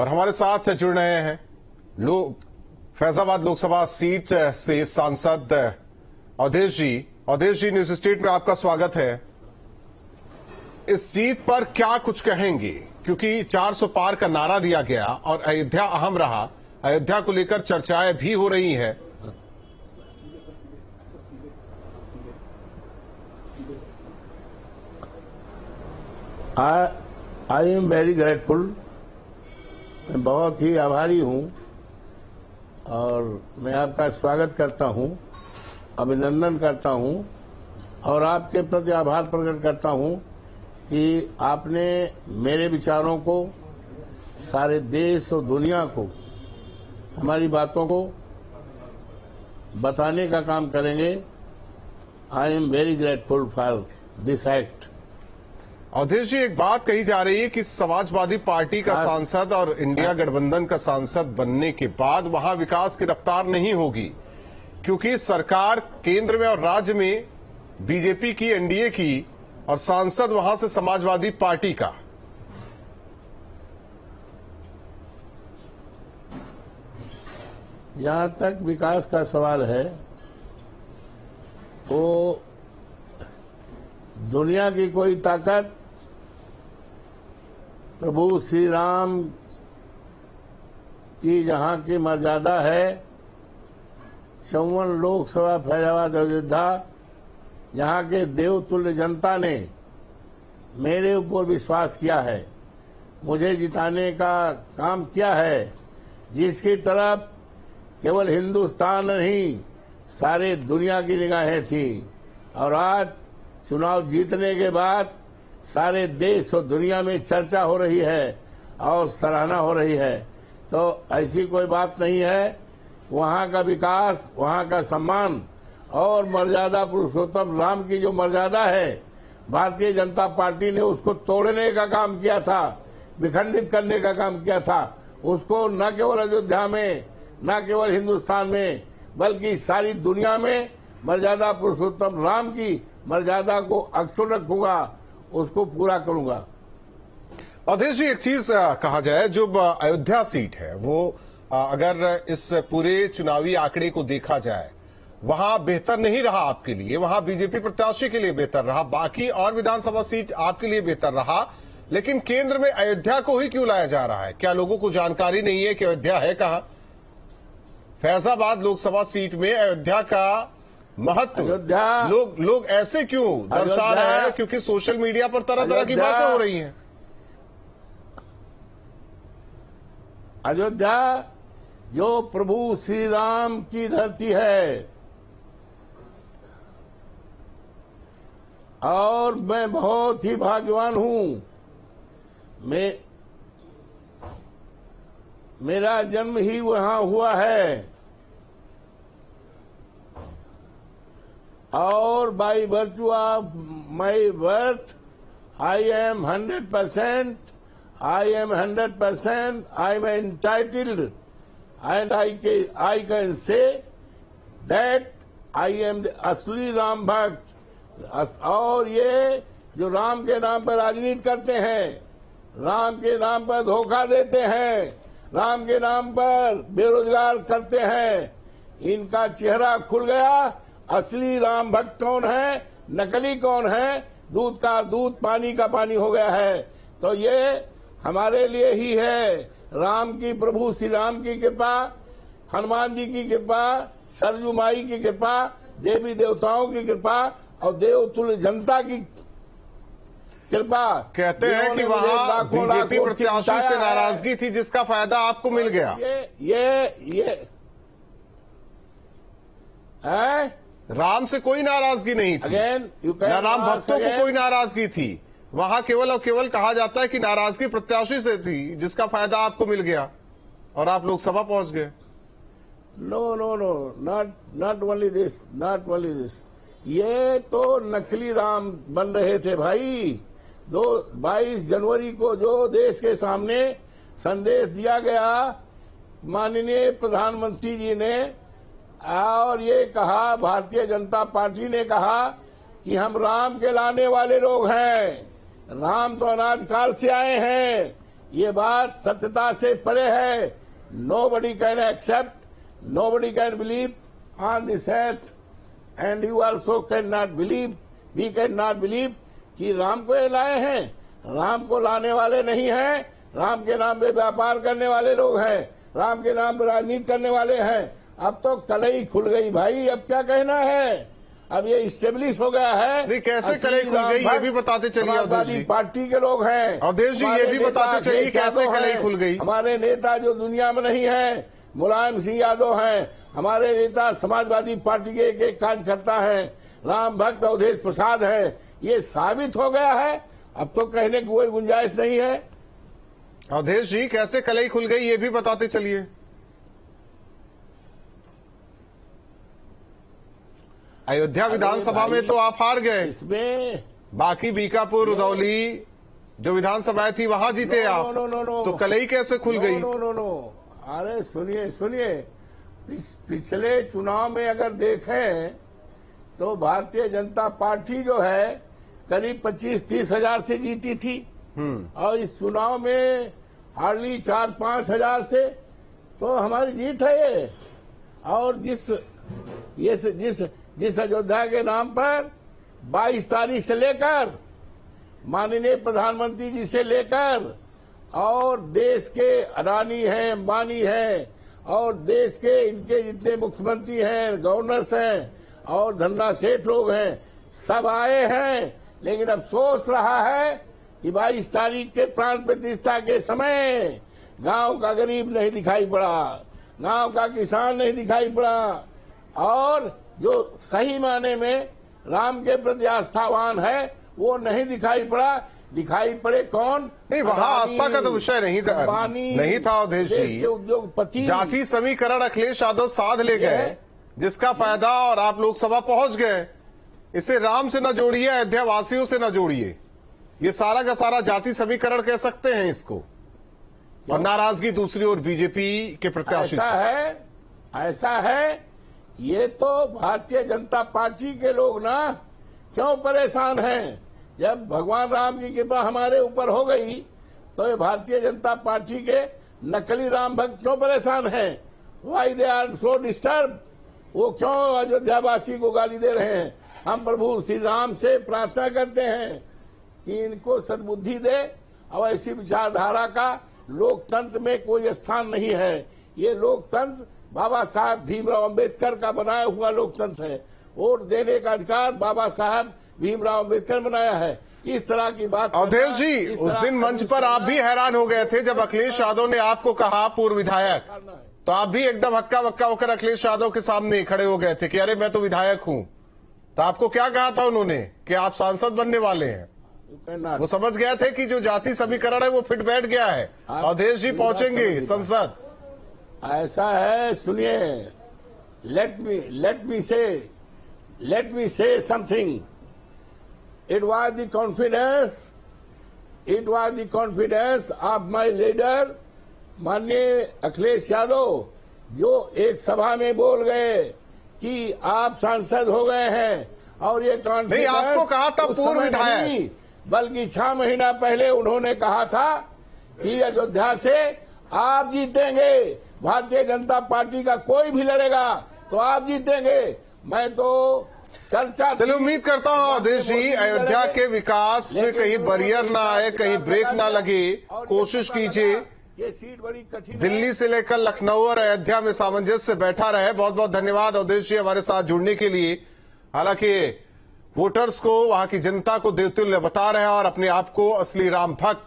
और हमारे साथ जुड़ रहे हैं फैजाबाद लोकसभा सीट से सांसद अवधेश जी। अवधेश जी, न्यूज स्टेट में आपका स्वागत है। इस सीट पर क्या कुछ कहेंगे, क्योंकि 400 पार का नारा दिया गया और अयोध्या अहम रहा, अयोध्या को लेकर चर्चाएं भी हो रही हैं। आई एम वेरी ग्रेटफुल। मैं बहुत ही आभारी हूं और मैं आपका स्वागत करता हूं, अभिनंदन करता हूं और आपके प्रति आभार प्रकट करता हूं कि आपने मेरे विचारों को सारे देश और दुनिया को, हमारी बातों को बताने का काम करेंगे। I am very grateful for this act. Avdhesh ji, एक बात कही जा रही है कि समाजवादी पार्टी का सांसद और इंडिया गठबंधन का सांसद बनने के बाद वहां विकास की रफ्तार नहीं होगी, क्योंकि सरकार केंद्र में और राज्य में बीजेपी की, एनडीए की, और सांसद वहां से समाजवादी पार्टी का। जहां तक विकास का सवाल है, वो दुनिया की कोई ताकत प्रभु श्री राम की जहां की मर्यादा है, 54 लोकसभा फैजाबाद अयोध्या, जहां के देवतुल्य जनता ने मेरे ऊपर विश्वास किया है, मुझे जिताने का काम किया है, जिसकी तरफ केवल हिंदुस्तान नहीं सारे दुनिया की निगाहें थी, और आज चुनाव जीतने के बाद सारे देश और दुनिया में चर्चा हो रही है और सराहना हो रही है। तो ऐसी कोई बात नहीं है। वहां का विकास, वहां का सम्मान और मर्यादा, पुरुषोत्तम राम की जो मर्यादा है, भारतीय जनता पार्टी ने उसको तोड़ने का काम किया था, विखंडित करने का काम किया था। उसको न केवल अयोध्या में, न केवल हिंदुस्तान में, बल्कि सारी दुनिया में मर्यादा पुरुषोत्तम राम की मर्यादा को अक्षुण्ण रखूंगा, उसको पूरा करूंगा। अवधेश जी, एक चीज कहा जाए, जो अयोध्या सीट है वो अगर इस पूरे चुनावी आंकड़े को देखा जाए, वहां बेहतर नहीं रहा आपके लिए, वहां बीजेपी प्रत्याशी के लिए बेहतर रहा, बाकी और विधानसभा सीट आपके लिए बेहतर रहा, लेकिन केंद्र में अयोध्या को ही क्यों लाया जा रहा है? क्या लोगों को जानकारी नहीं है कि अयोध्या है कहां? फैजाबाद लोकसभा सीट में अयोध्या का महत्व लोग ऐसे क्यों दर्शा रहे हैं? क्योंकि सोशल मीडिया पर तरह तरह की बातें हो रही हैं। अयोध्या जो प्रभु श्री राम की धरती है, और मैं बहुत ही भाग्यवान हूं। मेरा जन्म ही वहां हुआ है, और by virtue of my birth I am 100%, I am entitled, and I can say that I am the असली राम भक्त। और ये जो राम के नाम पर राजनीति करते हैं, राम के नाम पर धोखा देते हैं, राम के नाम पर बेरोजगार करते हैं, इनका चेहरा खुल गया। असली राम भक्त कौन है, नकली कौन है, दूध का दूध, पानी का पानी हो गया है। तो ये हमारे लिए ही है। राम की, प्रभु श्री राम की कृपा, हनुमान जी की कृपा, सरजू माई की कृपा, देवी देवताओं की कृपा और देवतुल्य जनता की कृपा। कहते हैं कि वहां बीजेपी प्रत्याशी से नाराजगी थी, जिसका फायदा आपको मिल गया। ये है, राम से कोई नाराजगी नहीं थी, न राम भक्तों को कोई नाराजगी थी। वहां केवल और केवल कहा जाता है कि नाराजगी प्रत्याशी से थी, जिसका फायदा आपको मिल गया और आप लोकसभा पहुंच गए। No, not only this. ये तो नकली राम बन रहे थे भाई। 22 जनवरी को जो देश के सामने संदेश दिया गया माननीय प्रधानमंत्री जी ने, और ये कहा, भारतीय जनता पार्टी ने कहा कि हम राम के लाने वाले लोग हैं। राम तो अनाज काल से आए हैं, ये बात सत्यता से परे है। Nobody can accept, nobody can believe on this earth, and you also cannot believe, we cannot believe कि राम को ये लाए हैं। राम को लाने वाले नहीं हैं, राम के नाम पे व्यापार करने वाले लोग हैं, राम के नाम पे राजनीति करने वाले हैं। अब तो कलई खुल गई भाई, अब क्या कहना है। अब ये स्टेब्लिश हो गया है। नहीं, कैसे कलई खुल गई ये भी बताते चलिए अवधेश जी। पार्टी के लोग हैं अवधेश जी, ये भी बताते चलिए कैसे कलई खुल गई। हमारे नेता जो दुनिया में नहीं है, मुलायम सिंह यादव हैं। हमारे नेता समाजवादी पार्टी के एक कार्यकर्ता हैं, राम भक्त अवधेश प्रसाद हैं। ये साबित हो गया है, अब तो कहने की कोई गुंजाइश नहीं है। अवधेश जी, कैसे कलई खुल गई ये भी बताते चलिए। अयोध्या विधानसभा में तो आप हार गए, इसमें बाकी बीकापुर, उदौली जो विधानसभाएं थी वहां जीते आप। तो कलई कैसे खुल गई। नो। अरे सुनिए, पिछले चुनाव में अगर देखें तो भारतीय जनता पार्टी जो है करीब 25-30 हजार से जीती थी, और इस चुनाव में हार्डली 4-5 हजार से तो हमारी जीत है ये। और जिस अयोध्या के नाम पर 22 तारीख से लेकर माननीय प्रधानमंत्री जी से लेकर और देश के अडानी हैं, अंबानी हैं, और देश के इनके जितने मुख्यमंत्री हैं, गवर्नर्स हैं और धन्ना सेठ लोग हैं, सब आए हैं। लेकिन अब सोच रहा है कि 22 तारीख के प्राण प्रतिष्ठा के समय गांव का गरीब नहीं दिखाई पड़ा, गांव का किसान नहीं दिखाई पड़ा, और जो सही माने में राम के प्रति आस्थावान है वो नहीं दिखाई पड़ा। दिखाई पड़े कौन? नहीं, वहां आस्था का तो विषय नहीं था अवधेश जी। उद्योगपति जाति समीकरण अखिलेश यादव साध ले गए, जिसका फायदा, और आप लोकसभा पहुंच गए। इसे राम से न जोड़िए, अयोध्या वासियों से न जोड़िए। ये सारा का सारा जाति समीकरण कह सकते हैं इसको। और नाराजगी दूसरी ओर बीजेपी के प्रत्याशी ऐसा है। ये तो भारतीय जनता पार्टी के लोग ना क्यों परेशान हैं। जब भगवान राम की कृपा हमारे ऊपर हो गई तो ये भारतीय जनता पार्टी के नकली राम भक्त क्यों परेशान हैं। Why they are so disturb. वो क्यों अयोध्यावासी को गाली दे रहे हैं। हम प्रभु श्री राम से प्रार्थना करते हैं कि इनको सद्बुद्धि दे। और ऐसी विचारधारा का लोकतंत्र में कोई स्थान नहीं है। ये लोकतंत्र बाबा साहब भीमराव अंबेडकर का बनाया हुआ लोकतंत्र है। वोट देने का अधिकार बाबा साहब भीमराव अंबेडकर बनाया है। इस तरह की बात। अवधेश जी, उस दिन मंच पर आप भी हैरान हो गए थे जब अखिलेश यादव ने आपको कहा पूर्व विधायक, तो आप भी एकदम हक्का बक्का होकर अखिलेश यादव के सामने खड़े हो गए थे कि अरे मैं तो विधायक हूं। तो आपको क्या कहा था उन्होंने कि आप सांसद बनने वाले हैं। वो समझ गए थे कि जो जाति समीकरण है वो फिट बैठ गया है। अवधेश जी पहुंचेंगे संसद। ऐसा है, सुनिए, लेट मी से something. It was the confidence of my leader माननीय अखिलेश यादव, जो एक सभा में बोल गए कि आप सांसद हो गए हैं। और ये कॉन्फिडेंस नहीं, आपको कहा था पूर्व विधायक, बल्कि 6 महीना पहले उन्होंने कहा था कि अयोध्या से आप जीतेंगे। भारतीय जनता पार्टी का कोई भी लड़ेगा तो आप जीतेंगे। मैं तो चर्चा, चलिए उम्मीद करता हूं अवधेश जी अयोध्या के विकास में कहीं बैरियर ना आए, कहीं ब्रेक ना लगे। कोशिश कीजिए ये सीट बड़ी कठिन। दिल्ली से लेकर लखनऊ और अयोध्या में सामंजस्य बैठा रहे। बहुत बहुत धन्यवाद अवधेश जी हमारे साथ जुड़ने के लिए। हालांकि वोटर्स को, वहां की जनता को देवतुल्य बता रहे हैं और अपने आप को असली राम भक्त